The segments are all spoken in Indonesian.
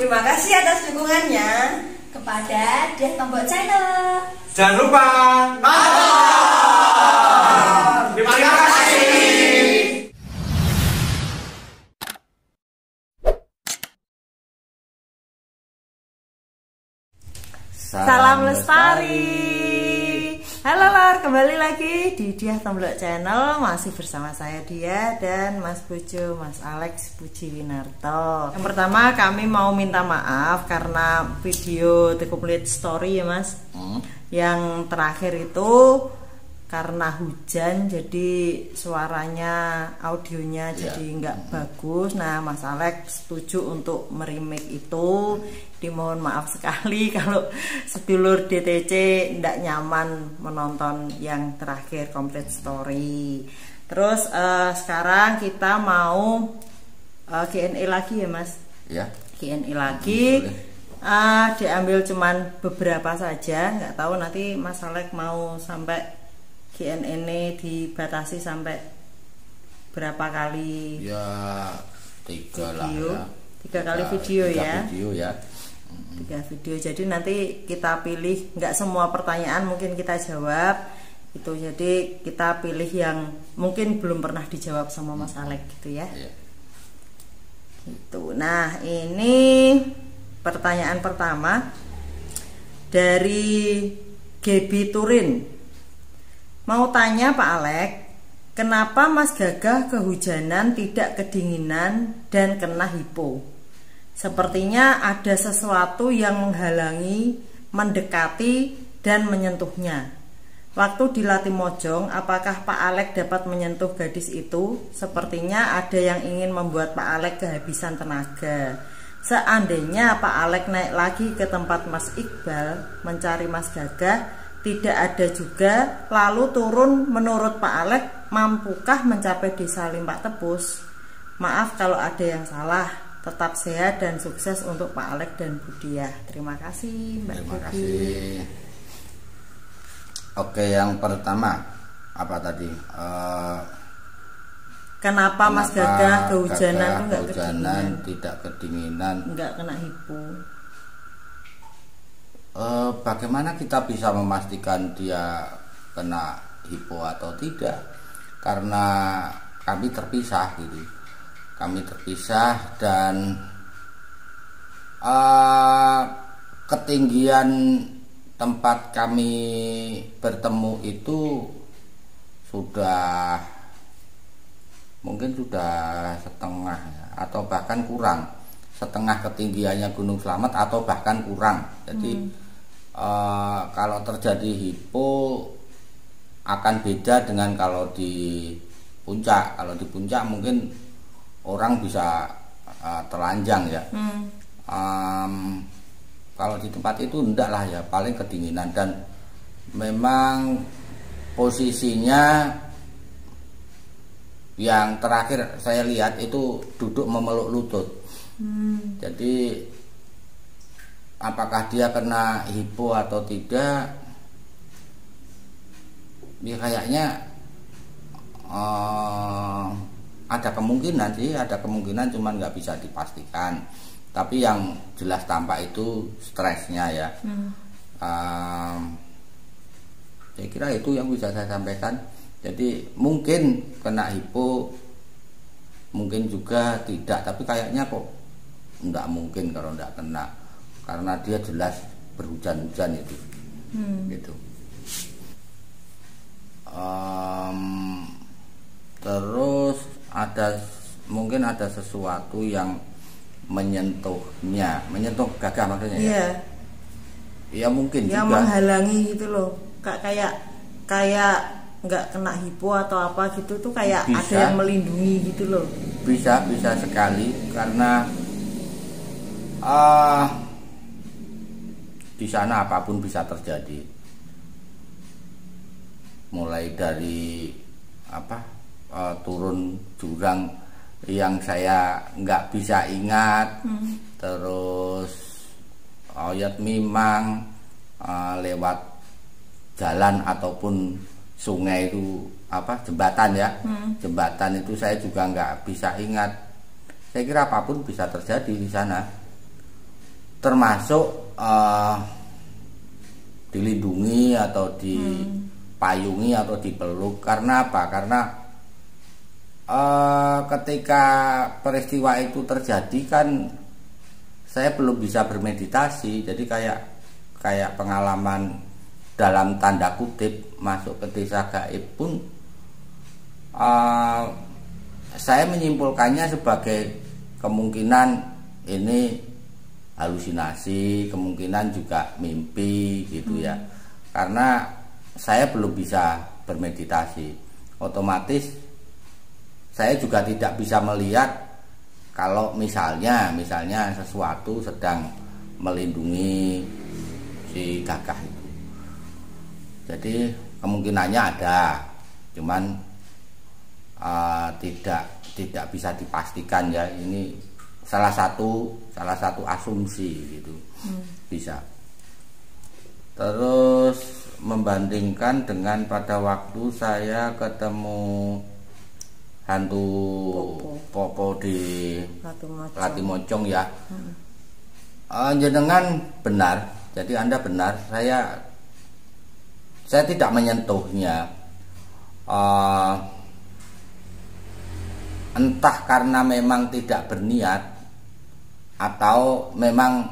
Terima kasih atas dukungannya kepada Diah Tombok Channel. Jangan lupa nonton. Terima kasih. Salam lestari. Halo lor, kembali lagi di Diah Tombok Channel. Masih bersama saya Diah dan Mas Bojo, Mas Alex Pujiwinarto. Yang pertama kami mau minta maaf karena video The Complete Story ya Mas, yang terakhir itu karena hujan jadi suaranya, audionya jadi nggak bagus. Nah Mas Alex setuju untuk merimake itu. Dimohon maaf sekali kalau sedulur DTC tidak nyaman menonton yang terakhir Complete Story. Terus sekarang kita mau Q&A lagi ya Mas? Ya. Q&A lagi. Diambil cuman beberapa saja. Nggak tahu nanti Mas Alex mau sampai Q&A ini dibatasi sampai berapa kali? Ya 3 lah ya. 3 kali video ya. 3 video ya. 3 video, jadi nanti kita pilih, nggak semua pertanyaan mungkin kita jawab itu, jadi kita pilih yang mungkin belum pernah dijawab sama Mas Alex gitu ya. Gitu. Nah ini pertanyaan pertama dari Gebi Turin, mau tanya Pak Alex, kenapa Mas Gagah kehujanan tidak kedinginan dan kena hipo? Sepertinya ada sesuatu yang menghalangi, mendekati, dan menyentuhnya. Waktu di Latimojong, apakah Pak Alex dapat menyentuh gadis itu? Sepertinya ada yang ingin membuat Pak Alex kehabisan tenaga. Seandainya Pak Alex naik lagi ke tempat Mas Iqbal mencari Mas Gagah, tidak ada juga, lalu turun, menurut Pak Alex, mampukah mencapai desa Limpak Tepus? Maaf kalau ada yang salah. Tetap sehat dan sukses untuk Pak Alex dan Bu Diah. Terima kasih Mbak. Terima kasih. Oke, yang pertama apa tadi? Kenapa Mas Gagah kehujanan itu nggak kedinginan? Tidak kedinginan. Nggak kena hipo. Bagaimana kita bisa memastikan dia kena hipo atau tidak? Karena kami terpisah gitu. Kami terpisah dan ketinggian tempat kami bertemu itu sudah mungkin sudah setengah atau bahkan kurang, setengah ketinggiannya Gunung Slamet atau bahkan kurang. Jadi kalau terjadi hipo akan beda dengan kalau di puncak. Kalau di puncak mungkin orang bisa telanjang ya. Kalau di tempat itu enggak lah ya, paling kedinginan. Dan memang posisinya yang terakhir saya lihat itu duduk memeluk lutut. Jadi apakah dia kena hipo atau tidak, ya kayaknya ada kemungkinan sih, ada kemungkinan, cuman nggak bisa dipastikan. Tapi yang jelas tampak itu stresnya ya. Saya kira itu yang bisa saya sampaikan. Jadi mungkin kena hipo, mungkin juga tidak. Tapi kayaknya kok nggak mungkin kalau nggak kena, karena dia jelas berhujan-hujan itu. Gitu. Terus mungkin ada sesuatu yang menyentuhnya, menyentuh Gagah maksudnya. Iya. Ya mungkin yang juga menghalangi gitu loh. Kayak nggak kena hipo atau apa gitu tuh, kayak bisa, ada yang melindungi gitu loh. Bisa sekali, karena di sana apapun bisa terjadi. Mulai dari turun jurang yang saya nggak bisa ingat, terus Oyot Mimang, lewat jalan ataupun sungai itu jembatan ya, jembatan itu saya juga nggak bisa ingat. Saya kira apapun bisa terjadi di sana. termasuk dilindungi atau dipayungi atau dipeluk. Karena apa? Karena ketika peristiwa itu terjadi kan saya belum bisa bermeditasi, jadi kayak pengalaman dalam tanda kutip masuk ke desa gaib pun saya menyimpulkannya sebagai kemungkinan ini halusinasi, kemungkinan juga mimpi gitu ya. Karena saya belum bisa bermeditasi, otomatis saya juga tidak bisa melihat kalau misalnya sesuatu sedang melindungi si gagah itu. Jadi kemungkinannya ada, cuman tidak bisa dipastikan ya. Ini salah satu asumsi gitu. Bisa. Terus membandingkan dengan pada waktu saya ketemu hantu Popo di Latimojong ya. Jenengan benar, jadi Anda benar. Saya tidak menyentuhnya. Entah karena memang tidak berniat atau memang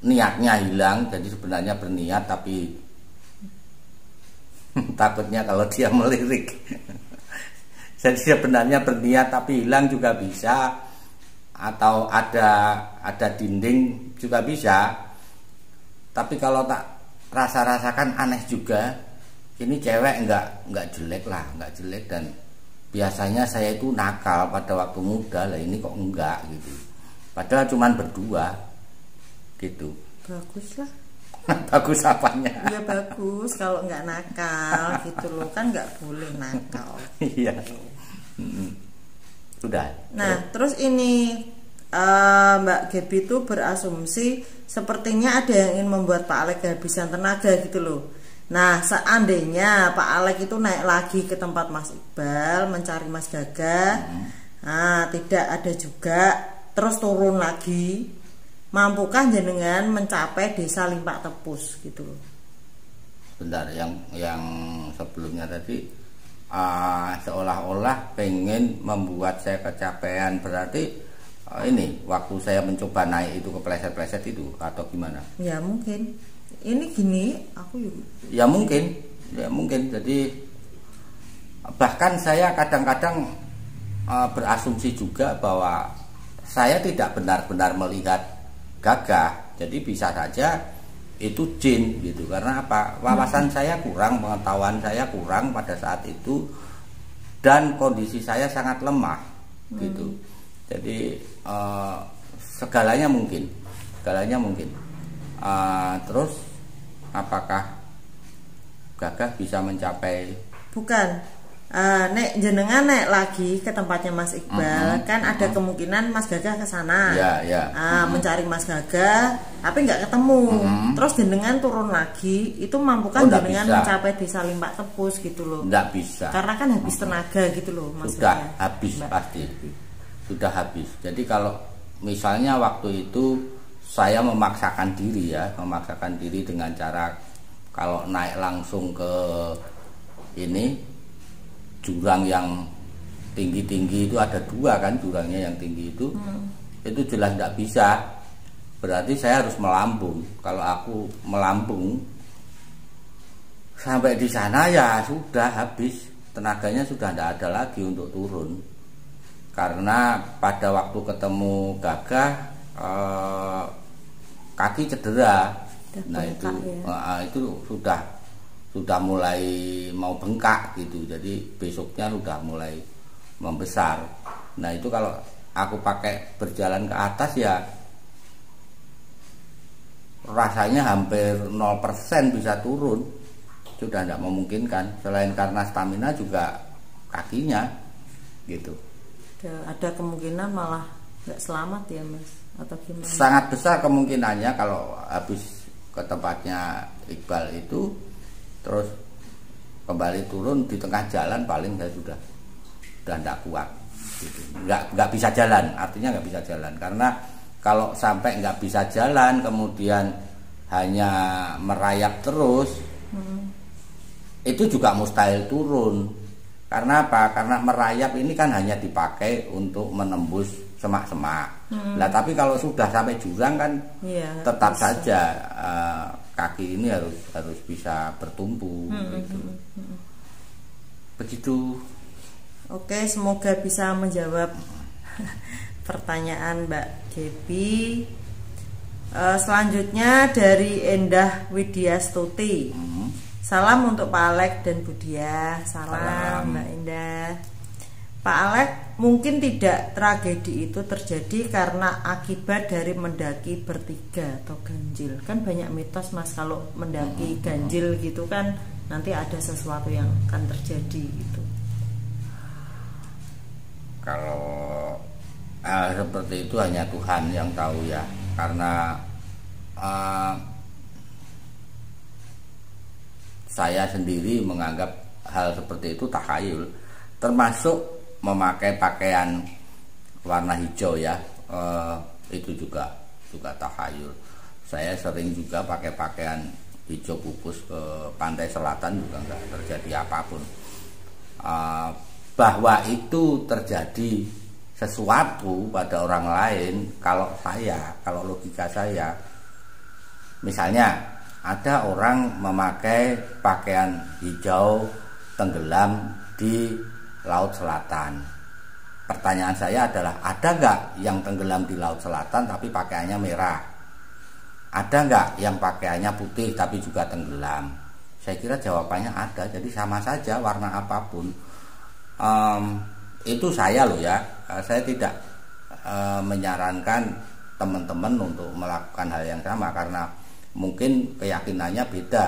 niatnya hilang, jadi sebenarnya berniat tapi takutnya kalau dia melirik. Jadi sebenarnya berniat tapi hilang juga bisa, atau ada dinding juga bisa. Tapi kalau tak rasakan aneh juga. Ini cewek enggak jelek lah, enggak jelek, dan biasanya saya itu nakal pada waktu muda lah, ini kok enggak gitu. Padahal cuman berdua gitu. Bagus lah. Bagus apanya? Iya bagus kalau nggak nakal gitu loh, kan nggak boleh nakal. Iya. Sudah. Nah terus ini Mbak Gaby itu berasumsi sepertinya ada yang ingin membuat Pak Alex kehabisan tenaga gitu loh. Nah seandainya Pak Alex itu naik lagi ke tempat Mas Iqbal mencari Mas Gagah, nah tidak ada juga, terus turun lagi, mampukah jenengan mencapai desa Limpak Tepus gitu loh? Bentar, yang sebelumnya tadi seolah-olah pengen membuat saya kecapean, berarti ini waktu saya mencoba naik itu kepleset-pleset itu atau gimana? Ya mungkin. Ini gini, aku ya mungkin. Jadi bahkan saya kadang-kadang berasumsi juga bahwa saya tidak benar-benar melihat gagah. Jadi bisa saja itu jin gitu. Karena apa? Wawasan saya kurang, pengetahuan saya kurang pada saat itu, dan kondisi saya sangat lemah gitu. Jadi segalanya mungkin. Terus apakah gagah bisa mencapai? Bukan. Nek jenengan naik lagi ke tempatnya Mas Iqbal, kan ada kemungkinan Mas Gagah ke sana. Ya. Mencari Mas Gagah, tapi nggak ketemu. Terus jenengan turun lagi, itu mampukah jenengan mencapai desa Limpak Tepus gitu loh? Nggak bisa. Karena kan habis tenaga gitu loh, Mas. Sudah habis pasti. Sudah habis. Jadi kalau misalnya waktu itu saya memaksakan diri dengan cara kalau naik langsung ke ini jurang yang tinggi-tinggi itu, ada dua kan jurangnya yang tinggi itu jelas tidak bisa. Berarti saya harus melambung. Kalau aku melambung sampai di sana ya sudah habis, tenaganya sudah tidak ada lagi untuk turun. Karena pada waktu ketemu gagah kaki cedera. Nah itu ya. Itu sudah mulai mau bengkak gitu. Jadi besoknya sudah mulai membesar. Nah itu kalau aku pakai berjalan ke atas ya rasanya hampir 0% bisa turun. Sudah tidak memungkinkan. Selain karena stamina juga kakinya gitu. Ada kemungkinan malah nggak selamat ya Mas, atau gimana? Sangat besar kemungkinannya kalau habis ke tempatnya Iqbal itu terus kembali turun di tengah jalan, paling saya sudah tidak kuat gitu. nggak bisa jalan, artinya nggak bisa jalan karena kalau sampai nggak bisa jalan kemudian hanya merayap terus, itu juga mustahil turun. Karena apa? Karena merayap ini kan hanya dipakai untuk menembus semak-semak. Nah, tapi kalau sudah sampai jurang kan tetap bisa saja kaki ini harus bisa bertumpu gitu. Begitu. Oke, semoga bisa menjawab pertanyaan Mbak Debbie. Selanjutnya dari Endah Widyastuti. Salam untuk Pak Alek dan Bu Diah. Salam Mbak Endah. Pak Alek, mungkin tidak tragedi itu terjadi karena akibat dari mendaki bertiga atau ganjil. Kan banyak mitos Mas, kalau mendaki ganjil gitu kan nanti ada sesuatu yang akan terjadi gitu. Kalau seperti itu hanya Tuhan yang tahu ya, karena saya sendiri menganggap hal seperti itu takhayul, termasuk memakai pakaian warna hijau ya, itu juga takhayul. Saya sering juga pakai pakaian hijau pupus ke pantai selatan juga nggak terjadi apapun. Bahwa itu terjadi sesuatu pada orang lain, kalau logika saya, misalnya ada orang memakai pakaian hijau tenggelam di Laut Selatan. Pertanyaan saya adalah, ada nggak yang tenggelam di Laut Selatan tapi pakaiannya merah? Ada nggak yang pakaiannya putih tapi juga tenggelam? Saya kira jawabannya ada. Jadi sama saja warna apapun. Itu saya loh ya, saya tidak menyarankan teman-teman untuk melakukan hal yang sama karena mungkin keyakinannya beda.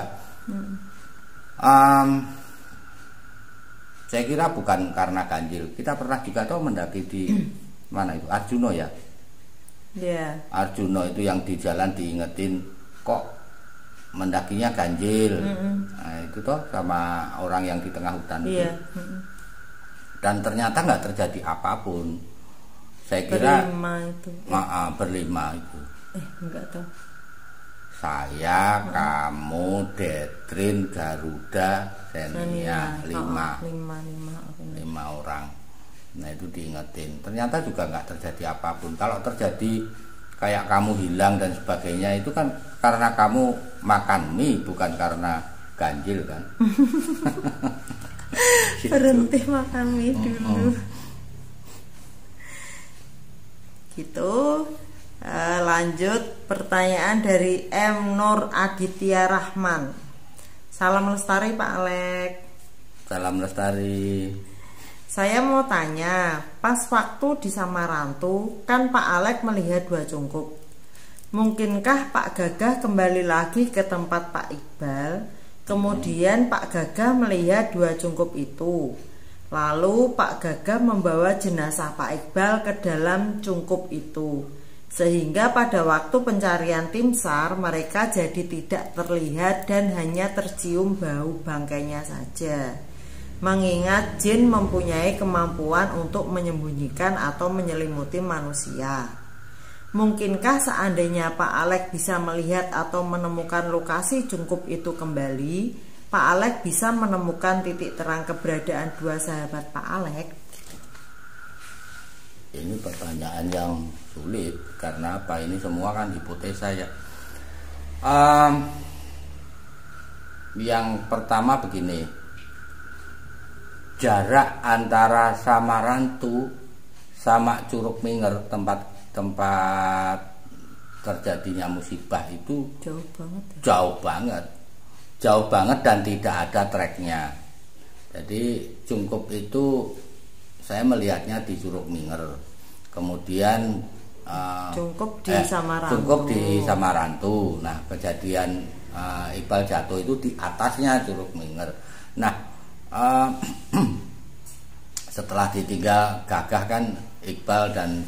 Saya kira bukan karena ganjil. Kita pernah juga tahu mendaki di mana itu, Arjuno ya. Arjuno itu yang di jalan diingetin kok mendakinya ganjil. Nah, itu toh sama orang yang di tengah hutan itu. Dan ternyata nggak terjadi apapun. Saya kira berlima itu. Enggak tahu. Saya, kamu, Detrin, Garuda, Senia, lima orang. Nah itu diingetin. Ternyata juga nggak terjadi apapun. Kalau terjadi kayak kamu hilang dan sebagainya, itu kan karena kamu makan mie, bukan karena ganjil kan. Gitu. Berhenti makan mie dulu. Gitu. Lanjut pertanyaan dari M. Nur Aditya Rahman. Salam lestari Pak Alek. Salam lestari. Saya mau tanya, pas waktu di Samarantu kan Pak Alek melihat dua cungkup. Mungkinkah Pak Gagah kembali lagi ke tempat Pak Iqbal? Kemudian Pak Gagah melihat dua cungkup itu. Lalu Pak Gagah membawa jenazah Pak Iqbal ke dalam cungkup itu. Sehingga pada waktu pencarian tim SAR mereka jadi tidak terlihat dan hanya tercium bau bangkainya saja. Mengingat jin mempunyai kemampuan untuk menyembunyikan atau menyelimuti manusia. Mungkinkah seandainya Pak Alek bisa melihat atau menemukan lokasi cungkup itu kembali, Pak Alek bisa menemukan titik terang keberadaan dua sahabat Pak Alek? Ini pertanyaan yang sulit karena apa? Ini semua kan hipotesa ya. Yang pertama begini, jarak antara Samarantu sama Curug Minger, tempat terjadinya musibah itu jauh banget dan tidak ada treknya. Jadi cungkup itu saya melihatnya di Curug Minger, kemudian cungkup di Samarantu. Nah kejadian Iqbal jatuh itu di atasnya Curug Minger. Nah setelah ditinggal Gagah kan Iqbal dan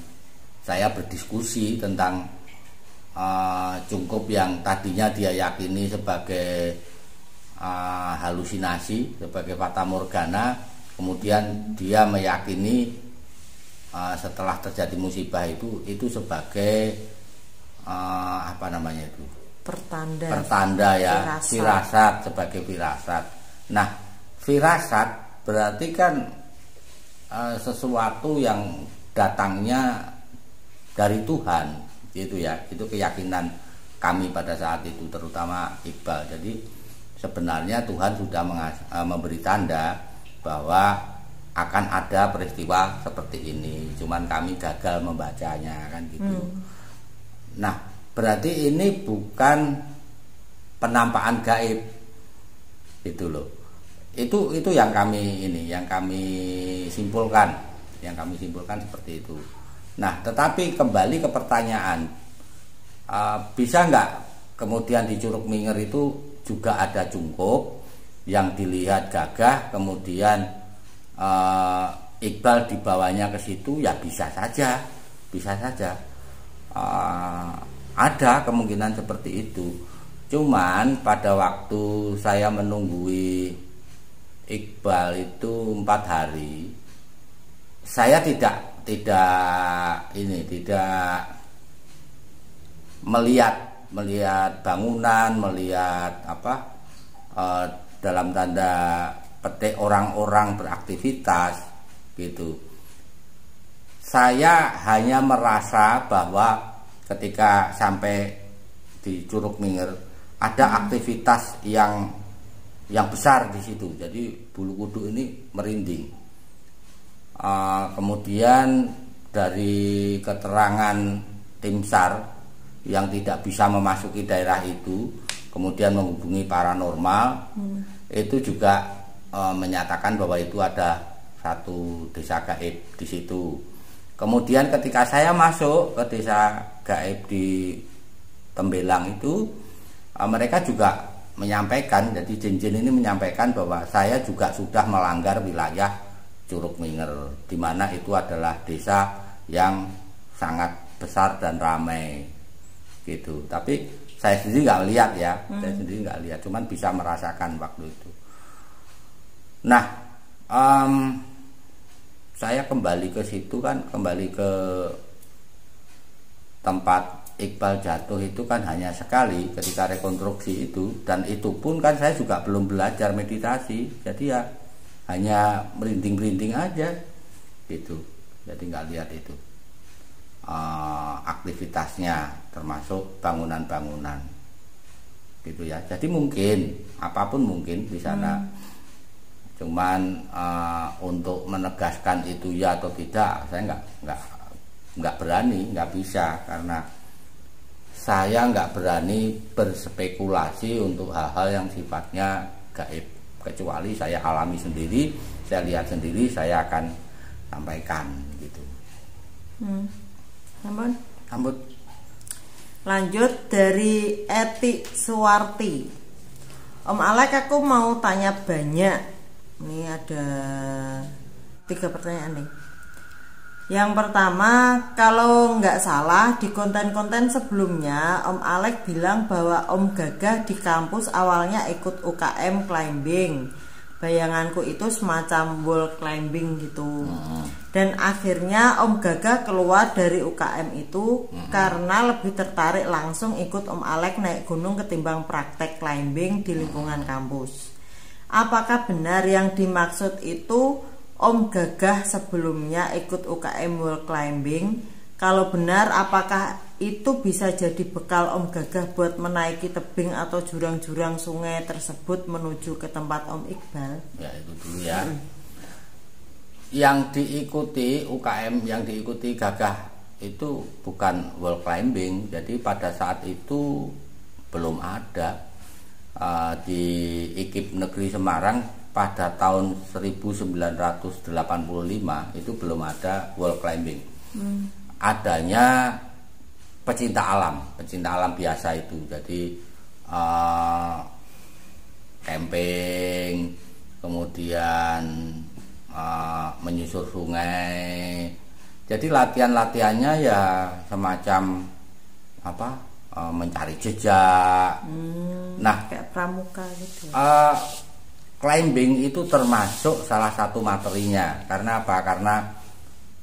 saya berdiskusi tentang cungkup yang tadinya dia yakini sebagai halusinasi, sebagai fata morgana, kemudian dia meyakini setelah terjadi musibah itu sebagai apa namanya itu? Pertanda ya, firasat sebagai firasat. Nah, firasat berarti kan sesuatu yang datangnya dari Tuhan, gitu ya. Itu keyakinan kami pada saat itu, terutama Iqbal. Jadi sebenarnya Tuhan sudah memberi tanda bahwa akan ada peristiwa seperti ini, cuman kami gagal membacanya, kan gitu. Nah, berarti ini bukan penampakan gaib, gitu loh. Itu yang kami simpulkan, seperti itu. Nah, tetapi kembali ke pertanyaan, bisa nggak kemudian di Curug Minger itu juga ada cungkup yang dilihat gagah, kemudian Iqbal dibawanya ke situ? Ya bisa saja. Ada kemungkinan seperti itu. Cuman pada waktu saya menunggui Iqbal itu 4 hari, saya tidak melihat bangunan, melihat dalam tanda petik orang-orang beraktivitas gitu. Saya hanya merasa bahwa ketika sampai di Curug Minger ada aktivitas yang besar di situ. Jadi bulu kuduk ini merinding. Kemudian dari keterangan tim SAR yang tidak bisa memasuki daerah itu, kemudian menghubungi paranormal, itu juga menyatakan bahwa itu ada satu desa gaib di situ. Kemudian ketika saya masuk ke desa gaib di Tembelang itu, mereka juga menyampaikan, jadi jin-jin ini menyampaikan bahwa saya juga sudah melanggar wilayah Curug Minger, di mana itu adalah desa yang sangat besar dan ramai gitu. Tapi saya sendiri nggak lihat ya, cuman bisa merasakan waktu itu. Nah, saya kembali ke situ kan, kembali ke tempat Iqbal jatuh itu kan hanya sekali ketika rekonstruksi itu, dan itu pun kan saya juga belum belajar meditasi, jadi ya hanya merinding-merinding aja gitu. Jadi nggak lihat itu aktivitasnya, termasuk bangunan-bangunan gitu ya. Jadi mungkin apapun mungkin di sana. Cuman untuk menegaskan itu ya atau tidak, saya nggak berani, nggak bisa, karena saya nggak berani berspekulasi untuk hal-hal yang sifatnya gaib. Kecuali saya alami sendiri, saya lihat sendiri, saya akan sampaikan gitu. Ampun. Lanjut dari Eti Suwarti. Om Alek, aku mau tanya banyak. Ini ada 3 pertanyaan nih. Yang pertama, kalau nggak salah di konten-konten sebelumnya Om Alek bilang bahwa Om Gagah di kampus awalnya ikut UKM climbing. Bayanganku itu semacam wall climbing gitu. Dan akhirnya Om Gagah keluar dari UKM itu karena lebih tertarik langsung ikut Om Alek naik gunung ketimbang praktek climbing di lingkungan kampus. Apakah benar yang dimaksud itu Om Gagah sebelumnya ikut UKM wall climbing? Kalau benar, apakah itu bisa jadi bekal Om Gagah buat menaiki tebing atau jurang-jurang sungai tersebut menuju ke tempat Om Iqbal? Ya, itu dulu ya. Yang diikuti UKM, yang diikuti Gagah itu bukan wall climbing. Jadi pada saat itu belum ada di IKIP Negeri Semarang. Pada tahun 1985 itu belum ada wall climbing. Adanya pecinta alam biasa itu. Jadi camping, kemudian menyusur sungai. Jadi latihannya ya semacam mencari jejak. Nah, kayak pramuka gitu. Climbing itu termasuk salah satu materinya. Karena apa? Karena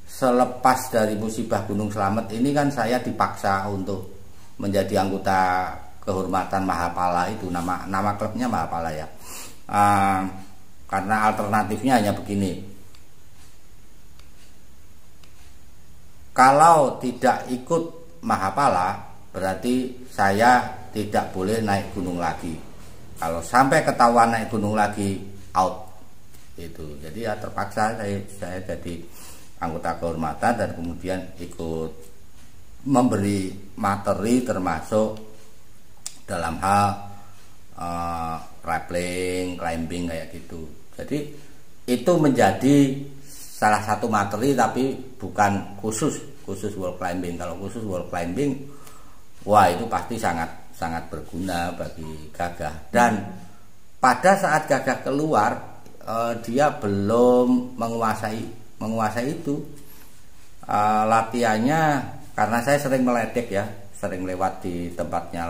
selepas dari musibah Gunung Slamet ini kan saya dipaksa untuk menjadi anggota kehormatan Mahapala itu, nama klubnya Mahapala ya. Karena alternatifnya hanya begini, kalau tidak ikut Mahapala berarti saya tidak boleh naik gunung lagi. Kalau sampai ketahuan naik gunung lagi, out itu. Jadi ya terpaksa saya jadi anggota kehormatan dan kemudian ikut memberi materi termasuk dalam hal rappelling, climbing kayak gitu. Jadi itu menjadi salah satu materi tapi bukan khusus wall climbing. Kalau khusus wall climbing, wah itu pasti sangat berguna bagi Gagah. Dan pada saat Gagah keluar, dia belum menguasai itu. Latihannya, karena saya sering meledek ya, sering lewat di tempatnya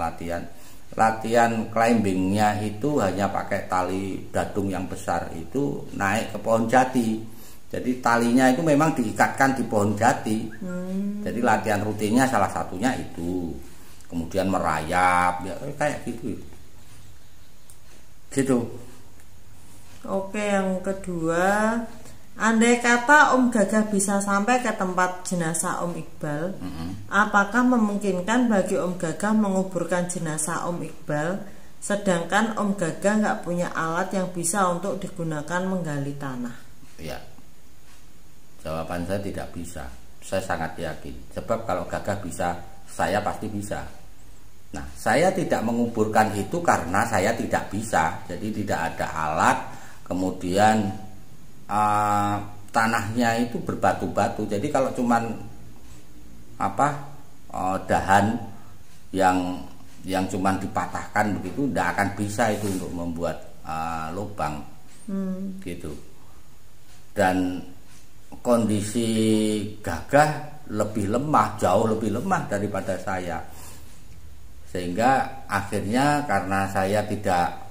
latihan climbingnya itu hanya pakai tali dadung yang besar itu naik ke pohon jati. Jadi talinya itu memang diikatkan di pohon jati. Jadi latihan rutinnya salah satunya itu. Kemudian merayap ya kayak gitu. Oke, yang kedua, andai kata Om Gagah bisa sampai ke tempat jenazah Om Iqbal, apakah memungkinkan bagi Om Gagah menguburkan jenazah Om Iqbal, sedangkan Om Gagah nggak punya alat yang bisa untuk digunakan menggali tanah? Ya, jawaban saya tidak bisa. Saya sangat yakin. Sebab kalau Gagah bisa, saya pasti bisa. Nah, saya tidak menguburkan itu karena saya tidak bisa. Jadi tidak ada alat. Kemudian tanahnya itu berbatu-batu. Jadi kalau cuman dahan yang cuman dipatahkan begitu, tidak akan bisa itu untuk membuat lubang gitu. Dan kondisi Gagah lebih lemah, jauh lebih lemah daripada saya, sehingga akhirnya karena saya tidak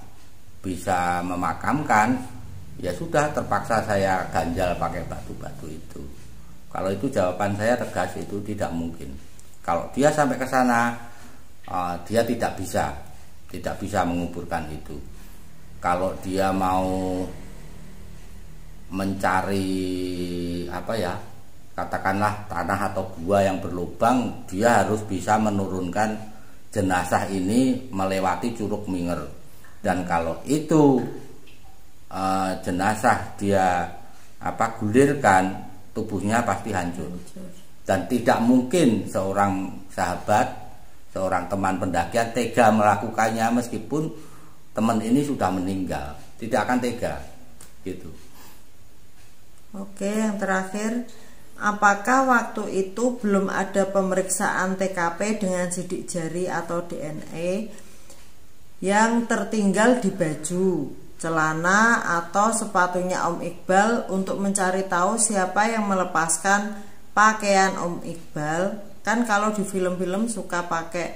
bisa memakamkan, ya sudah terpaksa saya ganjal pakai batu-batu itu. Kalau itu jawaban saya tegas, itu tidak mungkin. Kalau dia sampai ke sana, dia tidak bisa menguburkan itu. Kalau dia mau mencari katakanlah tanah atau gua yang berlubang, dia harus bisa menurunkan jenazah ini melewati Curug Minger. Dan kalau itu jenazah dia gulirkan, tubuhnya pasti hancur. Dan tidak mungkin seorang sahabat, seorang teman pendakian tega melakukannya meskipun teman ini sudah meninggal. Tidak akan tega gitu. Oke, yang terakhir, apakah waktu itu belum ada pemeriksaan TKP dengan sidik jari atau DNA yang tertinggal di baju, celana, atau sepatunya Om Iqbal untuk mencari tahu siapa yang melepaskan pakaian Om Iqbal? Kan kalau di film-film suka pakai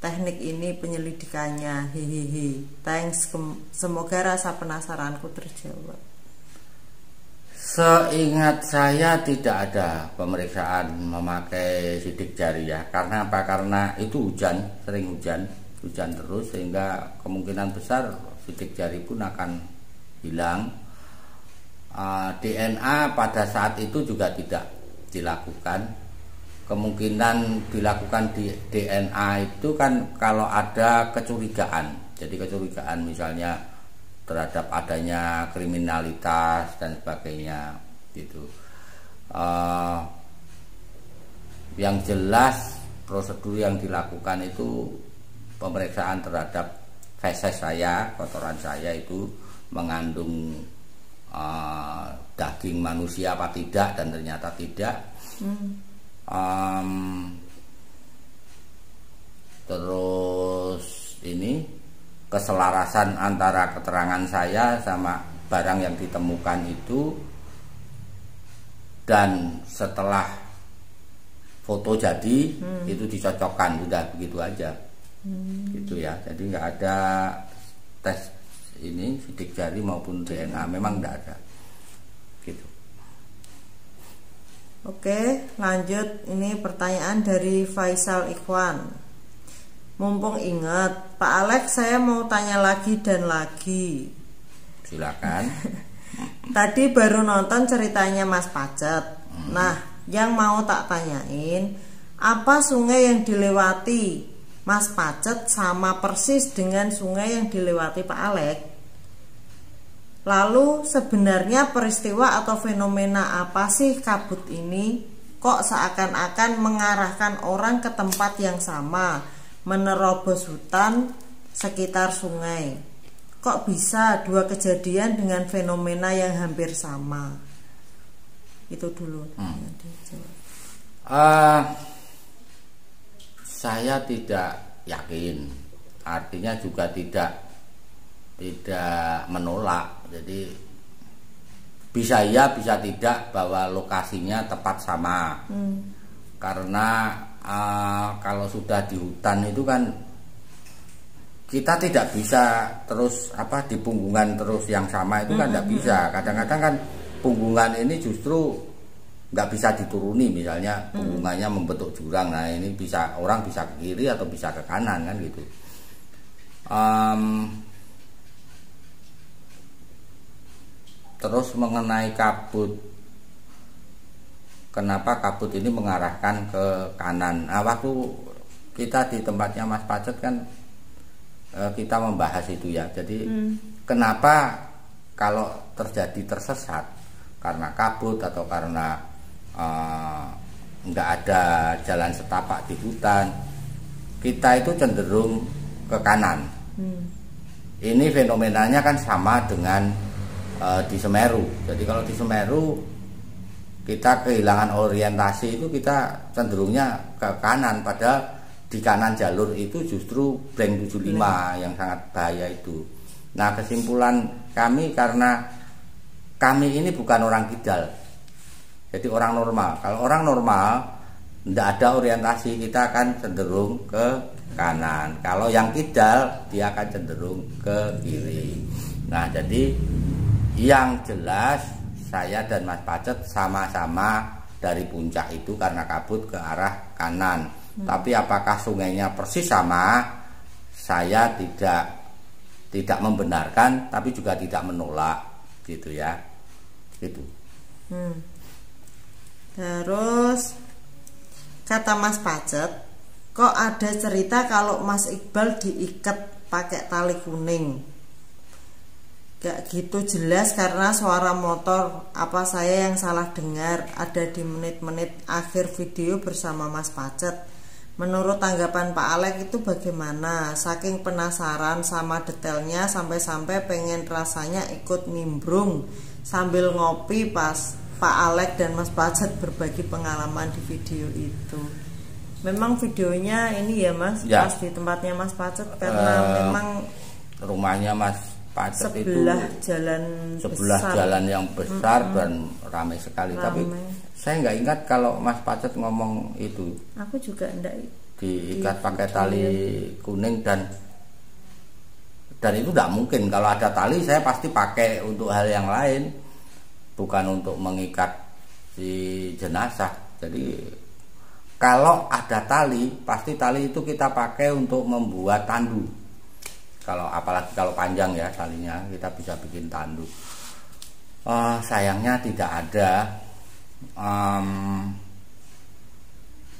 teknik ini penyelidikannya. Hehehe. Thanks. Semoga rasa penasaranku terjawab. Seingat saya tidak ada pemeriksaan memakai sidik jari ya. Karena apa? Karena itu sering hujan terus, sehingga kemungkinan besar sidik jari pun akan hilang. DNA pada saat itu juga tidak dilakukan. Kemungkinan dilakukan di DNA itu kan kalau ada kecurigaan. Jadi kecurigaan misalnya terhadap adanya kriminalitas dan sebagainya gitu. Yang jelas prosedur yang dilakukan itu pemeriksaan terhadap feses saya, kotoran saya itu mengandung daging manusia apa tidak, dan ternyata tidak. Terus ini keselarasan antara keterangan saya sama barang yang ditemukan itu, dan setelah foto jadi itu dicocokkan, udah begitu aja. Gitu ya. Jadi nggak ada tes ini sidik jari maupun DNA, memang nggak ada. Gitu. Oke, lanjut. Ini pertanyaan dari Faisal Ikhwan. Mumpung ingat, Pak Alex, saya mau tanya lagi dan lagi. Silakan. Tadi baru nonton ceritanya Mas Pacet. Nah, yang mau tak tanyain, apa sungai yang dilewati Mas Pacet sama persis dengan sungai yang dilewati Pak Alex? Lalu sebenarnya peristiwa atau fenomena apa sih kabut ini? Kok seakan-akan mengarahkan orang ke tempat yang sama, menerobos hutan sekitar sungai? Kok bisa dua kejadian dengan fenomena yang hampir sama? Itu dulu. Saya tidak yakin, artinya juga tidak menolak. Jadi bisa iya bisa tidak bahwa lokasinya tepat sama. Karena kalau sudah di hutan itu kan kita tidak bisa terus di punggungan terus yang sama itu kan tidak bisa. Kadang-kadang kan punggungan ini justru nggak bisa dituruni, misalnya punggungannya membentuk jurang. Nah ini bisa orang bisa ke kiri atau bisa ke kanan kan gitu. Terus mengenai kabut, kenapa kabut ini mengarahkan ke kanan? Nah, waktu kita di tempatnya Mas Pacet kan kita membahas itu ya. Jadi kenapa kalau terjadi tersesat karena kabut atau karena nggak ada jalan setapak di hutan, kita itu cenderung ke kanan. Ini fenomenanya kan sama dengan di Semeru. Jadi kalau di Semeru kita kehilangan orientasi itu kita cenderungnya ke kanan, padahal di kanan jalur itu justru blank 75 yang sangat bahaya itu. Nah kesimpulan kami, karena kami ini bukan orang kidal, jadi orang normal. Kalau orang normal tidak ada orientasi, kita akan cenderung ke kanan. Kalau yang kidal dia akan cenderung ke kiri. Nah jadi yang jelas saya dan Mas Pacet sama-sama dari puncak itu karena kabut ke arah kanan. Tapi apakah sungainya persis sama? Saya tidak membenarkan, tapi juga tidak menolak, gitu ya. Gitu. Terus kata Mas Pacet, kok ada cerita kalau Mas Iqbal diikat pakai tali kuning? Gak gitu jelas karena suara motor. Apa saya yang salah dengar? Ada di menit-menit akhir video bersama Mas Pacet. Menurut tanggapan Pak Alex itu bagaimana? Saking penasaran sama detailnya sampai-sampai pengen rasanya ikut nimbrung sambil ngopi pas Pak Alex dan Mas Pacet berbagi pengalaman di video itu. Memang videonya ini ya Mas, ya, pas di tempatnya Mas Pacet karena memang rumahnya Mas Pacet sebelah itu sebelah jalan yang besar dan ramai sekali. Tapi saya nggak ingat kalau Mas Pacet ngomong itu. Aku juga enggak diikat pakai tali kuning dan itu tidak mungkin. Kalau ada tali saya pasti pakai untuk hal yang lain, bukan untuk mengikat si jenazah. Jadi kalau ada tali, pasti tali itu kita pakai untuk membuat tandu. Kalau apalagi kalau panjang ya talinya, kita bisa bikin tandu. Sayangnya tidak ada.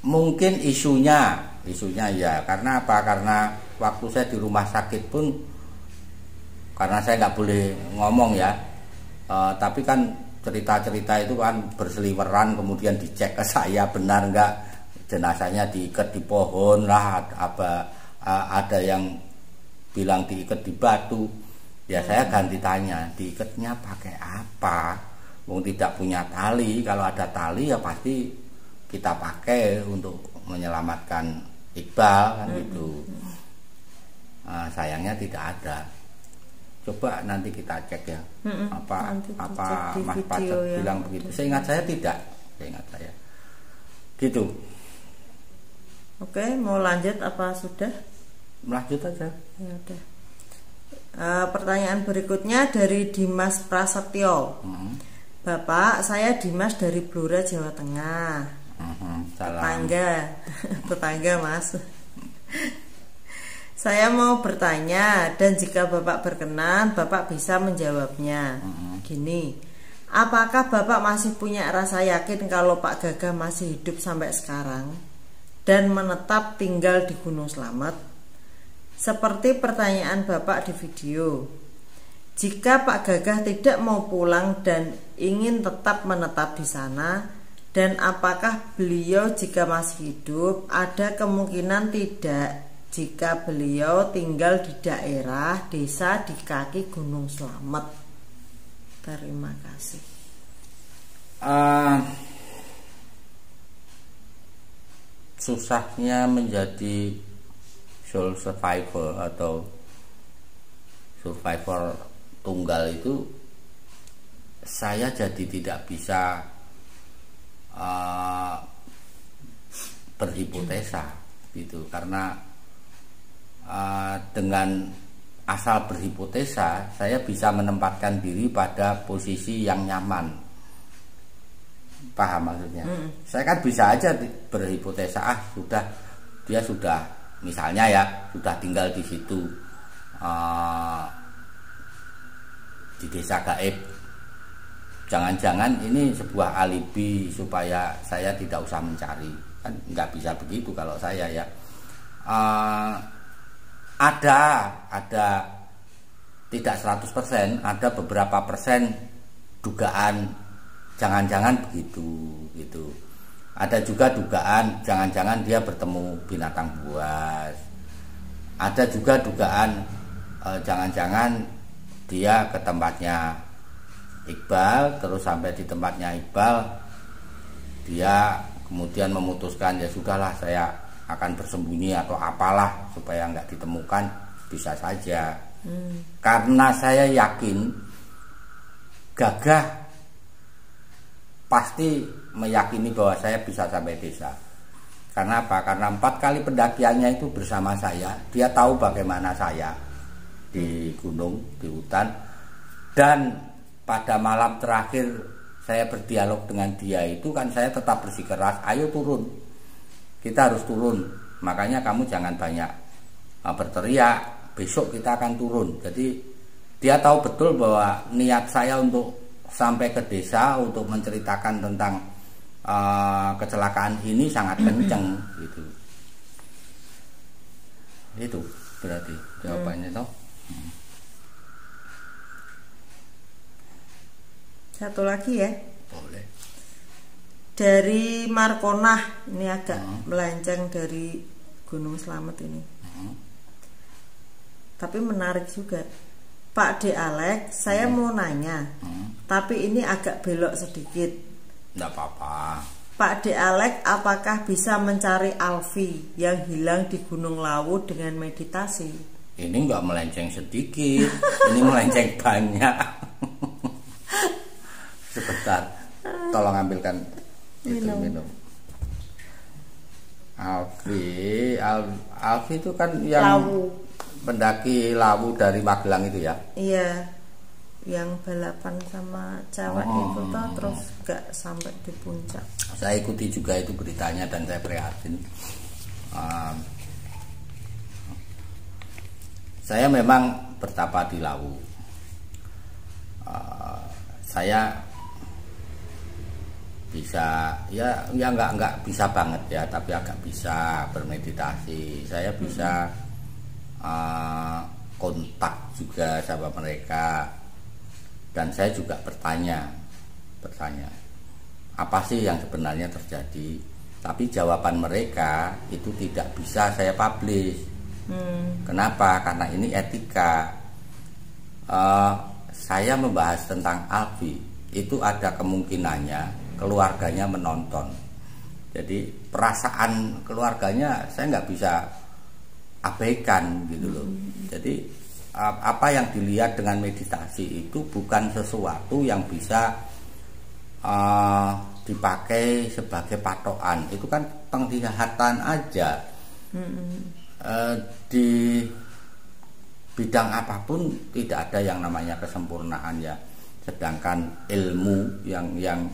Mungkin isunya ya, karena apa? Karena waktu saya di rumah sakit pun, karena saya nggak boleh ngomong ya, tapi kan cerita-cerita itu kan berseliweran, kemudian dicek ke saya benar nggak jenazahnya diikat di pohon lah, ada yang bilang diikat di batu. Ya saya ganti tanya, diikatnya pakai apa? Wong tidak punya tali. Kalau ada tali ya pasti kita pakai untuk menyelamatkan Iqbal kan gitu. Sayangnya tidak ada. Coba nanti kita cek ya. Apa Mas Pacet bilang begitu? Seingat saya tidak. Seingat saya. Gitu. Oke, mau lanjut apa sudah? Lanjut aja. Ya udah. Pertanyaan berikutnya dari Dimas Prasetyo. Bapak, saya Dimas dari Blora, Jawa Tengah. Salam. Tetangga Mas. Saya mau bertanya, dan jika Bapak berkenan, Bapak bisa menjawabnya. Gini, apakah Bapak masih punya rasa yakin kalau Pak Gagah masih hidup sampai sekarang dan menetap tinggal di Gunung Slamet? Seperti pertanyaan Bapak di video, jika Pak Gagah tidak mau pulang dan ingin tetap menetap di sana, dan apakah beliau jika masih hidup ada kemungkinan tidak jika beliau tinggal di daerah desa di kaki Gunung Slamet? Terima kasih. Susahnya menjadi sole survivor atau survivor tunggal itu, saya jadi tidak bisa berhipotesa gitu, karena dengan asal berhipotesa saya bisa menempatkan diri pada posisi yang nyaman. Paham maksudnya? Saya kan bisa aja berhipotesa, dia sudah misalnya ya sudah tinggal di situ, di desa gaib. Jangan-jangan ini sebuah alibi supaya saya tidak usah mencari. Kan nggak bisa begitu kalau saya ya. Ada tidak 100%, ada beberapa persen dugaan jangan-jangan begitu gitu. Ada juga dugaan jangan-jangan dia bertemu binatang buas. Ada juga dugaan jangan-jangan dia ke tempatnya Iqbal, terus sampai di tempatnya Iqbal dia kemudian memutuskan ya sudahlah saya akan bersembunyi atau apalah supaya nggak ditemukan, bisa saja. Karena saya yakin Gagah pasti meyakini bahwa saya bisa sampai desa. Karena apa? Karena 4 kali pendakiannya itu bersama saya. Dia tahu bagaimana saya di gunung, di hutan. Dan pada malam terakhir saya berdialog dengan dia itu kan saya tetap bersikeras, ayo turun, kita harus turun, makanya kamu jangan banyak berteriak, besok kita akan turun. Jadi dia tahu betul bahwa niat saya untuk sampai ke desa untuk menceritakan tentang kecelakaan ini sangat kenceng gitu. Itu berarti jawabannya toh. Satu lagi ya. Boleh. Dari Markonah, ini agak melenceng dari Gunung Slamet ini. Tapi menarik juga. Pak D. Alex, saya mau nanya. Tapi ini agak belok sedikit. Enggak apa-apa. Pak D. Alex, apakah bisa mencari Alfi yang hilang di Gunung Lawu dengan meditasi? Ini enggak melenceng sedikit, ini melenceng banyak. Sebentar, tolong ambilkan itu minum. Alfi itu kan yang Lawu. Pendaki Lawu dari Magelang itu ya? Iya, yang balapan sama cewek itu toh, terus gak sampai di puncak. Saya ikuti juga itu beritanya dan saya prihatin. Saya memang bertapa di Lawu. Saya bisa ya nggak bisa banget ya, tapi agak bisa bermeditasi. Saya bisa kontak juga sama mereka, dan saya juga bertanya apa sih yang sebenarnya terjadi. Tapi jawaban mereka itu tidak bisa saya publish. Kenapa? Karena ini etika. Saya membahas tentang Alfi itu ada kemungkinannya keluarganya menonton. Jadi perasaan keluarganya saya nggak bisa abaikan gitu loh. Jadi apa yang dilihat dengan meditasi itu bukan sesuatu yang bisa dipakai sebagai patokan. Itu kan penglihatan aja. Di bidang apapun tidak ada yang namanya kesempurnaan ya. Sedangkan ilmu yang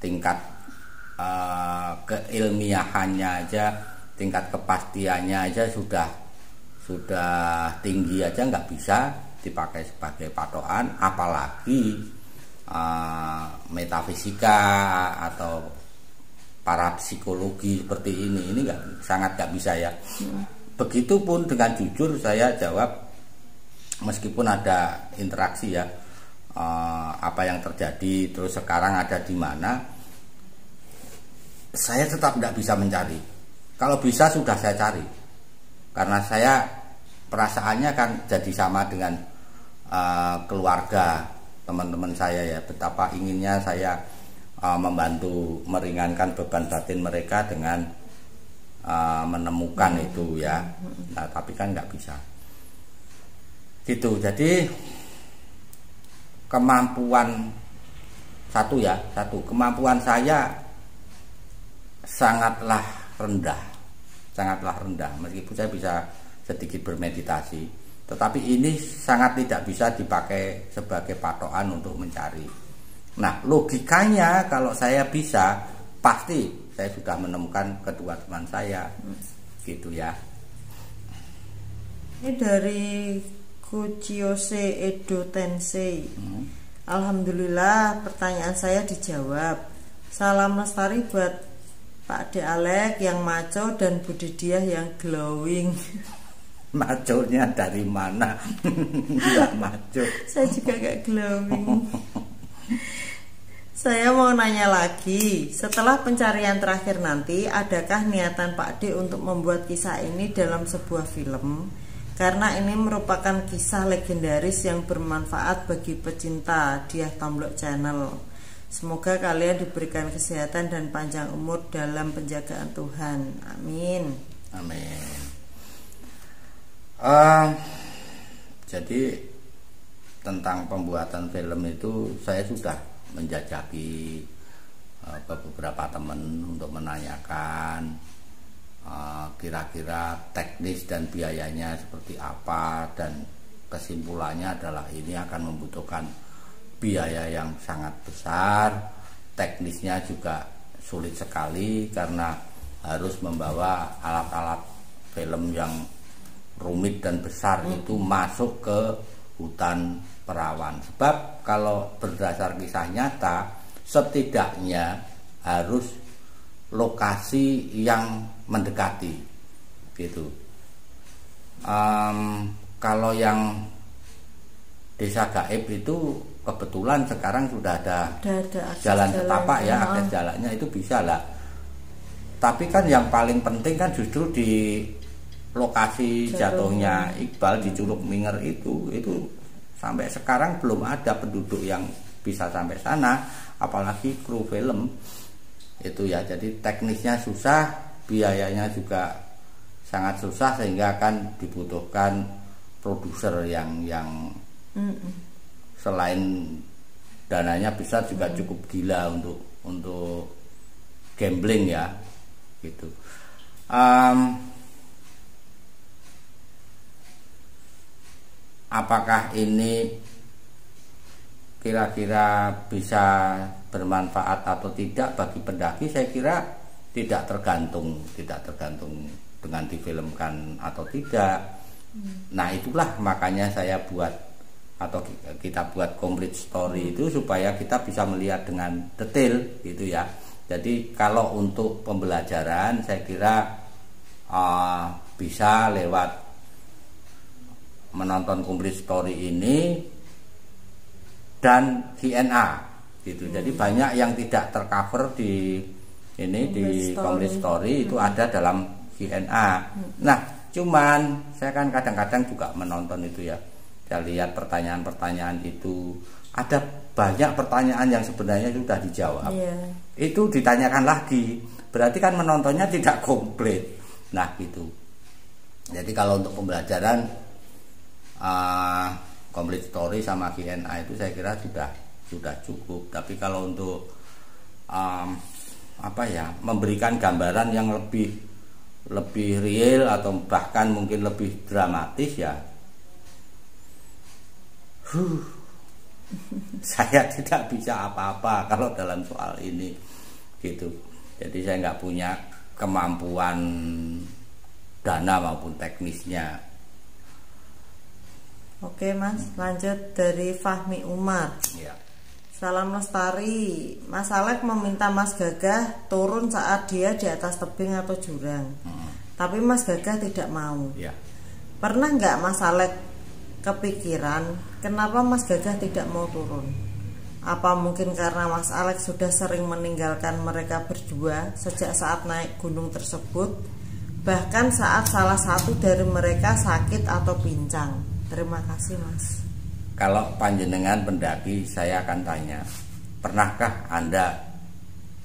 tingkat keilmiahannya aja, tingkat kepastiannya aja sudah sudah tinggi aja nggak bisa dipakai sebagai patokan, apalagi metafisika atau parapsikologi seperti ini sangat nggak bisa ya. Begitupun dengan jujur saya jawab, meskipun ada interaksi ya, apa yang terjadi terus sekarang ada di mana, saya tetap tidak bisa mencari. Kalau bisa sudah saya cari, karena saya perasaannya kan jadi sama dengan keluarga teman-teman saya ya, betapa inginnya saya membantu meringankan beban batin mereka dengan menemukan itu ya. Nah, tapi kan nggak bisa gitu. Jadi kemampuan kemampuan saya sangatlah rendah, meskipun saya bisa sedikit bermeditasi, tetapi ini sangat tidak bisa dipakai sebagai patokan untuk mencari. Nah, logikanya kalau saya bisa, pasti saya sudah menemukan kedua teman saya, gitu ya. Ini dari Kuchiyose Edo Tensei. Alhamdulillah pertanyaan saya dijawab. Salam lestari buat Pak De Alek yang maco dan Bu Didiah yang glowing. Maconya dari mana? Enggak maco. Saya juga gak glowing. Saya mau nanya lagi, setelah pencarian terakhir nanti, adakah niatan Pak D untuk membuat kisah ini dalam sebuah film? Karena ini merupakan kisah legendaris yang bermanfaat bagi pecinta Diah Tomblok Channel. Semoga kalian diberikan kesehatan dan panjang umur dalam penjagaan Tuhan. Amin. Amin. Jadi tentang pembuatan film itu saya sudah menjajaki ke beberapa teman untuk menanyakan kira-kira teknis dan biayanya seperti apa, dan kesimpulannya adalah ini akan membutuhkan biaya yang sangat besar, teknisnya juga sulit sekali karena harus membawa alat-alat film yang rumit dan besar itu masuk ke hutan perawan. Sebab kalau berdasar kisah nyata, setidaknya harus lokasi yang mendekati gitu. Kalau yang desa gaib itu kebetulan sekarang sudah ada jalan setapak ya, akses jalannya itu bisa lah. Tapi kan yang paling penting kan justru di lokasi jatuhnya Iqbal di Curug Minger itu sampai sekarang belum ada penduduk yang bisa sampai sana, apalagi kru film itu ya. Jadi teknisnya susah, biayanya juga sangat susah, sehingga akan dibutuhkan produser yang selain dananya bisa juga cukup gila untuk gambling ya gitu. Apakah ini kira-kira bisa bermanfaat atau tidak bagi pendaki? Saya kira tidak tergantung dengan difilmkan atau tidak. Nah, itulah makanya saya buat atau kita buat complete story itu supaya kita bisa melihat dengan detail gitu ya. Jadi kalau untuk pembelajaran saya kira bisa lewat menonton complete story ini dan Q&A gitu. Jadi banyak yang tidak tercover di complete story itu ada dalam Q&A. Nah, cuman saya kan kadang-kadang juga menonton itu ya. Saya lihat pertanyaan-pertanyaan itu, ada banyak pertanyaan yang sebenarnya sudah dijawab. Itu ditanyakan lagi, berarti kan menontonnya tidak komplit. Nah gitu. Jadi kalau untuk pembelajaran complete story sama Q&A itu saya kira sudah cukup. Tapi kalau untuk memberikan gambaran yang lebih real atau bahkan mungkin lebih dramatis ya, saya tidak bisa apa-apa kalau dalam soal ini gitu. Jadi saya nggak punya kemampuan dana maupun teknisnya Oke Mas, lanjut dari Fahmi Umar. Ya. Salam lestari. Mas Alek meminta Mas Gagah turun saat dia di atas tebing atau jurang. Tapi Mas Gagah tidak mau. Ya. Pernah nggak Mas Alek kepikiran kenapa Mas Gagah tidak mau turun? Apa mungkin karena Mas Alek sudah sering meninggalkan mereka berdua sejak saat naik gunung tersebut, bahkan saat salah satu dari mereka sakit atau pincang? Terima kasih Mas. Kalau panjenengan pendaki, saya akan tanya, pernahkah Anda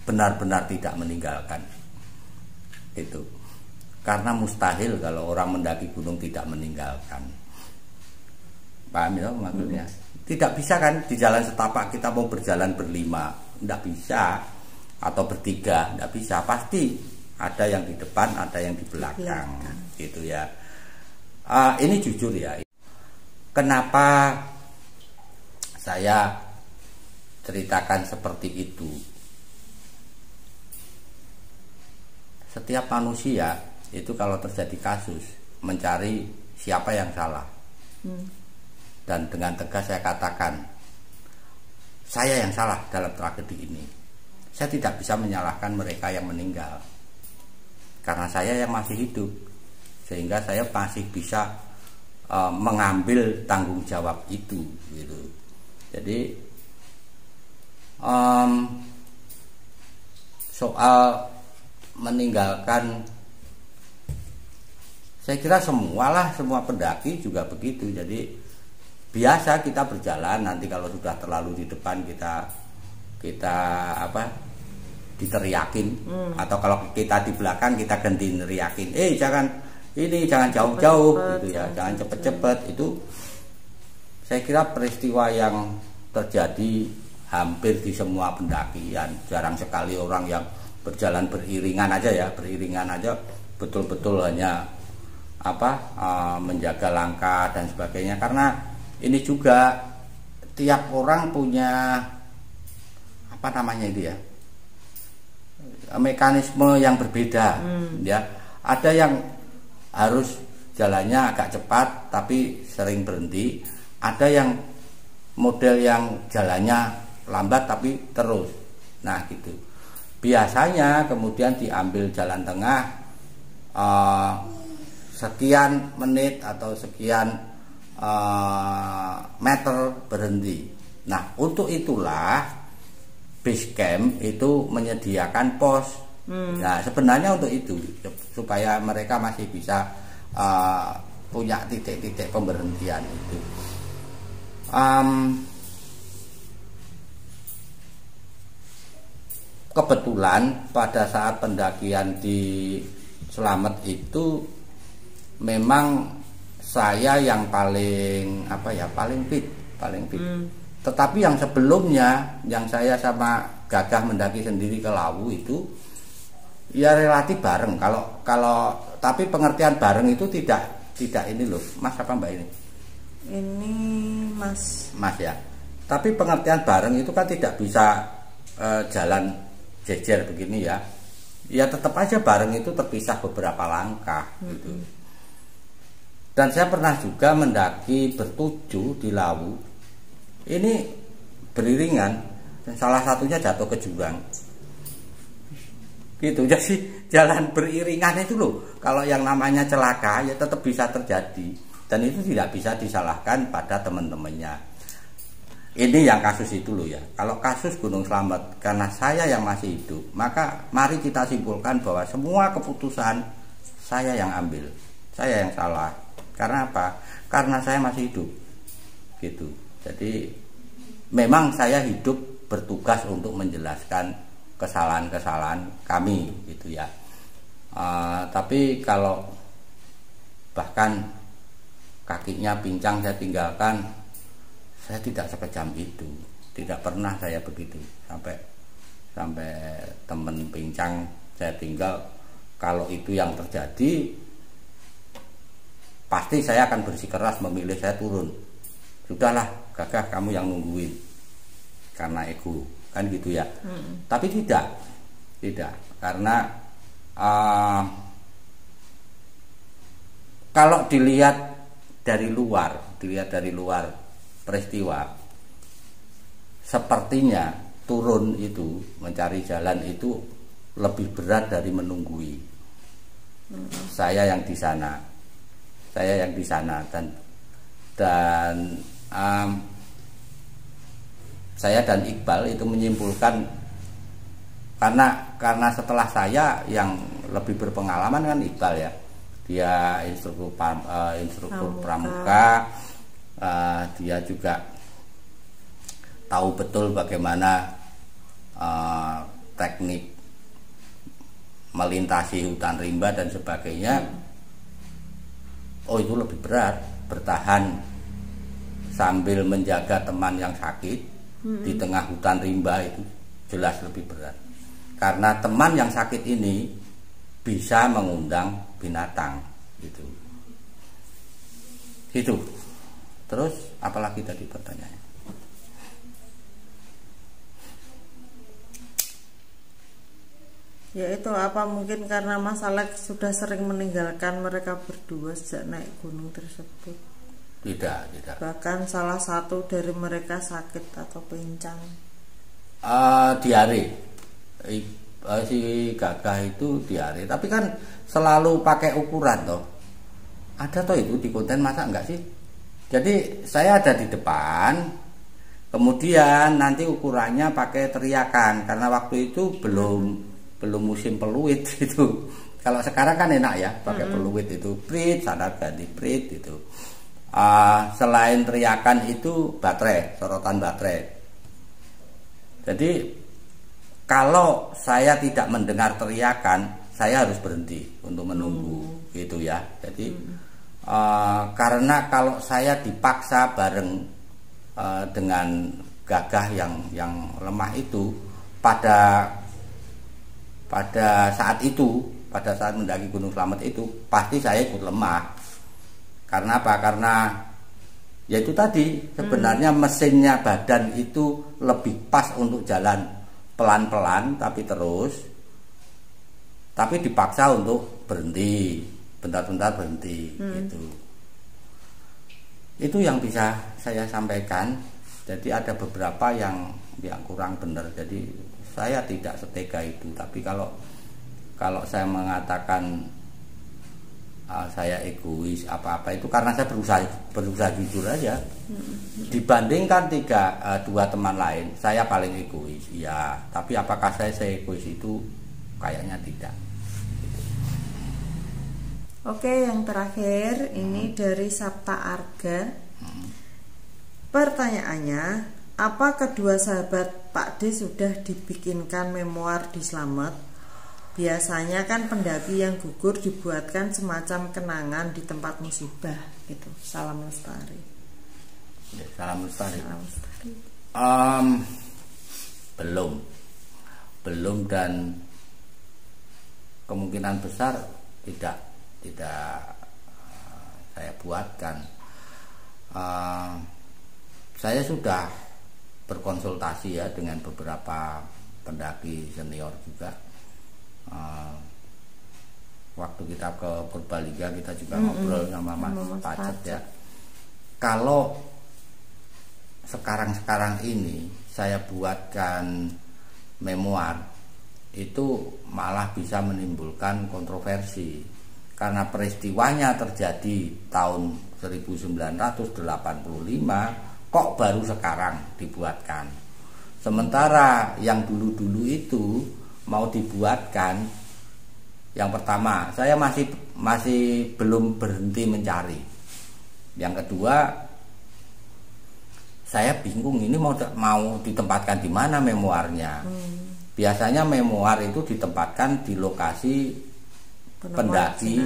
benar-benar tidak meninggalkan? Itu karena mustahil kalau orang mendaki gunung tidak meninggalkan. Paham ya maksudnya? Tidak bisa kan di jalan setapak kita mau berjalan berlima, tidak bisa, atau bertiga, tidak bisa. Pasti ada yang di depan, ada yang di belakang, gitu ya. Ini jujur ya. Kenapa saya ceritakan seperti itu? Setiap manusia itu kalau terjadi kasus mencari siapa yang salah. Dan dengan tegas saya katakan, saya yang salah dalam tragedi ini. Saya tidak bisa menyalahkan mereka yang meninggal, karena saya yang masih hidup, sehingga saya masih bisa mengambil tanggung jawab itu, gitu. Jadi soal meninggalkan, saya kira semua pendaki juga begitu. Jadi biasa kita berjalan, nanti kalau sudah terlalu di depan kita diteriakin, atau kalau kita di belakang kita ganti neriakin, jangan jauh-jauh gitu ya, jangan cepet-cepet. Itu saya kira peristiwa yang terjadi hampir di semua pendakian. Jarang sekali orang yang berjalan beriringan aja, betul-betul hanya menjaga langkah dan sebagainya. Karena ini juga tiap orang punya mekanisme yang berbeda, ya. Ada yang harus jalannya agak cepat tapi sering berhenti, ada yang model yang jalannya lambat tapi terus. Nah gitu. Biasanya kemudian diambil jalan tengah, sekian menit atau sekian meter berhenti. Nah untuk itulah base camp itu menyediakan pos. Nah sebenarnya untuk itu, supaya mereka masih bisa punya titik-titik pemberhentian itu. Kebetulan pada saat pendakian di Slamet itu memang saya yang paling fit. Tetapi yang sebelumnya, yang saya sama Gagah mendaki sendiri ke Lawu itu ya relatif bareng. Tapi pengertian bareng itu tidak ini loh, Mas apa Mbak ini? Ini Mas ya. Tapi pengertian bareng itu kan tidak bisa jalan jejer begini ya. Ya tetap aja bareng itu terpisah beberapa langkah gitu. Dan saya pernah juga mendaki bertujuh di Lawu. Ini beriringan, dan salah satunya jatuh ke jurang. Gitu. Jadi jalan beriringan itu loh, kalau yang namanya celaka ya tetap bisa terjadi, dan itu tidak bisa disalahkan pada teman-temannya. Ini yang kasus itu loh ya. Kalau kasus Gunung Slamet, karena saya yang masih hidup, maka mari kita simpulkan bahwa semua keputusan saya yang ambil, saya yang salah. Karena apa? Karena saya masih hidup, gitu. Jadi memang saya hidup bertugas untuk menjelaskan kesalahan-kesalahan kami, gitu ya. Tapi kalau bahkan kakinya pincang saya tinggalkan, saya tidak sekejam itu, tidak pernah saya begitu. Sampai temen pincang saya tinggal, kalau itu yang terjadi, pasti saya akan bersikeras memilih saya turun. Sudahlah, Gagah kamu yang nungguin, karena ego, kan gitu ya. Tapi tidak, karena kalau dilihat dari luar, dilihat dari luar peristiwa, sepertinya turun itu mencari jalan itu lebih berat dari menunggui. Saya yang di sana, dan saya dan Iqbal itu menyimpulkan, karena setelah saya yang lebih berpengalaman kan Iqbal ya, dia instruktur pramuka, dia juga tahu betul bagaimana teknik melintasi hutan rimba dan sebagainya. Oh, itu lebih berat, bertahan sambil menjaga teman yang sakit di tengah hutan rimba itu jelas lebih berat, karena teman yang sakit ini bisa mengundang binatang gitu. Terus apalagi tadi pertanyaannya? Ya itu, apa mungkin karena Mas Alex sudah sering meninggalkan mereka berdua sejak naik gunung tersebut? Tidak. Bahkan salah satu dari mereka sakit atau pincang. Diare. Si Gagah itu diare, tapi kan selalu pakai ukuran toh. Ada toh itu di konten, masa enggak sih? Jadi saya ada di depan, kemudian nanti ukurannya pakai teriakan, karena waktu itu belum musim peluit itu. Kalau sekarang kan enak ya, pakai peluit itu, prit sana ganti prit itu. Selain teriakan itu baterai, sorotan baterai. Jadi kalau saya tidak mendengar teriakan, saya harus berhenti untuk menunggu gitu ya. Jadi karena kalau saya dipaksa bareng dengan Gagah yang lemah itu, pada saat mendaki Gunung Slamet itu pasti saya ikut lemah. Karena apa? Karena ya itu tadi, sebenarnya mesinnya badan itu lebih pas untuk jalan pelan-pelan tapi terus, tapi dipaksa untuk berhenti, bentar-bentar berhenti gitu. Itu yang bisa saya sampaikan. Jadi ada beberapa yang kurang benar. Jadi saya tidak setega itu. Tapi kalau saya mengatakan saya egois apa-apa, itu karena saya berusaha jujur aja. Dibandingkan dua teman lain, saya paling egois. Iya, tapi apakah saya egois itu? Kayaknya tidak. Oke, yang terakhir ini dari Sabta Arga. Pertanyaannya, apa kedua sahabat Pak D sudah dibikinkan memoir di Slamet? Biasanya kan pendaki yang gugur dibuatkan semacam kenangan di tempat musibah gitu. Salam Lestari. Ya, salam Lestari. Belum dan kemungkinan besar tidak saya buatkan. Saya sudah berkonsultasi ya dengan beberapa pendaki senior juga. Waktu kita ke Purbalingga kita juga ngobrol sama Mas Pacet ya. Kalau sekarang ini saya buatkan memoir, itu malah bisa menimbulkan kontroversi, karena peristiwanya terjadi tahun 1985, kok baru sekarang dibuatkan. Sementara yang dulu-dulu itu mau dibuatkan, yang pertama saya masih belum berhenti mencari. Yang kedua, saya bingung ini mau ditempatkan di mana memoarnya. Biasanya memoar itu ditempatkan di lokasi pendaki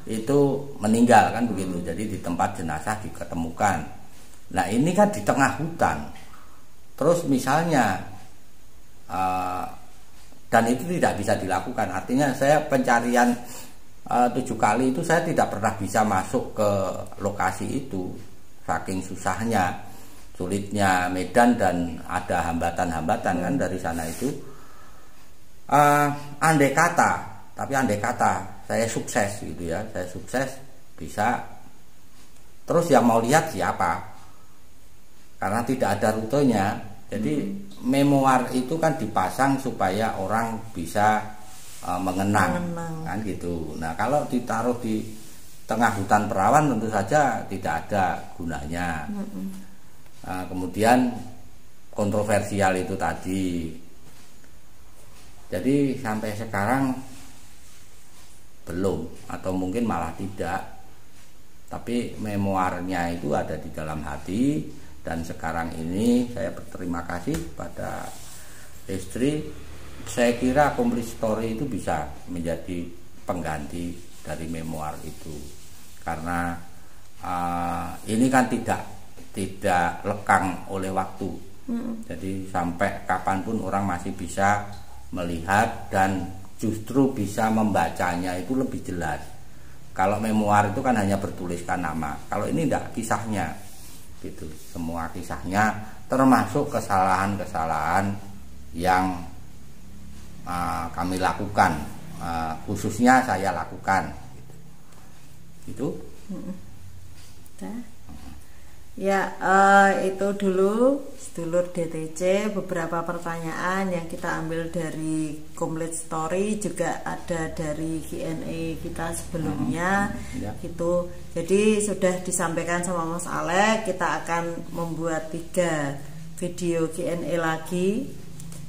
itu meninggal kan begitu. Jadi di tempat jenazah diketemukan. Nah ini kan di tengah hutan. Terus misalnya dan itu tidak bisa dilakukan. Artinya saya pencarian 7 kali itu saya tidak pernah bisa masuk ke lokasi itu, saking susahnya, sulitnya medan dan ada hambatan-hambatan kan dari sana itu. Andai kata saya sukses gitu ya, saya sukses bisa Terus yang mau lihat siapa? Karena tidak ada rutenya. Jadi memoir itu kan dipasang supaya orang bisa mengenang kan gitu. Nah, kalau ditaruh di tengah hutan perawan tentu saja tidak ada gunanya. Kemudian kontroversial itu tadi. Jadi sampai sekarang belum, atau mungkin malah tidak. Tapi memoarnya itu ada di dalam hati. Dan sekarang ini saya berterima kasih pada istri. Saya kira complete story itu bisa menjadi pengganti dari memoir itu, karena ini kan tidak lekang oleh waktu. Jadi sampai kapanpun orang masih bisa melihat dan justru bisa membacanya itu lebih jelas. Kalau memoir itu kan hanya bertuliskan nama. Kalau ini tidak, kisahnya gitu, semua kisahnya, termasuk kesalahan-kesalahan yang kami lakukan, khususnya saya lakukan gitu. Ya, itu dulu sedulur DTC, beberapa pertanyaan yang kita ambil dari complete story, juga ada dari Q&A kita sebelumnya gitu. Jadi sudah disampaikan sama Mas Alex, kita akan membuat 3 video Q&A lagi.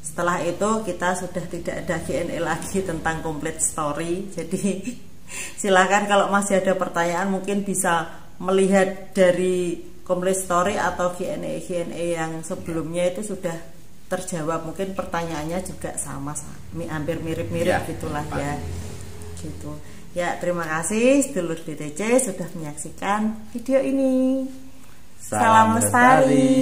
Setelah itu kita sudah tidak ada Q&A lagi tentang complete story. Jadi silakan kalau masih ada pertanyaan mungkin bisa melihat dari complete story atau Q&A yang sebelumnya itu sudah terjawab. Mungkin pertanyaannya juga sama, hampir mirip-mirip gitulah ya. Gitu. Ya, terima kasih sedulur DTC sudah menyaksikan video ini. Salam lestari.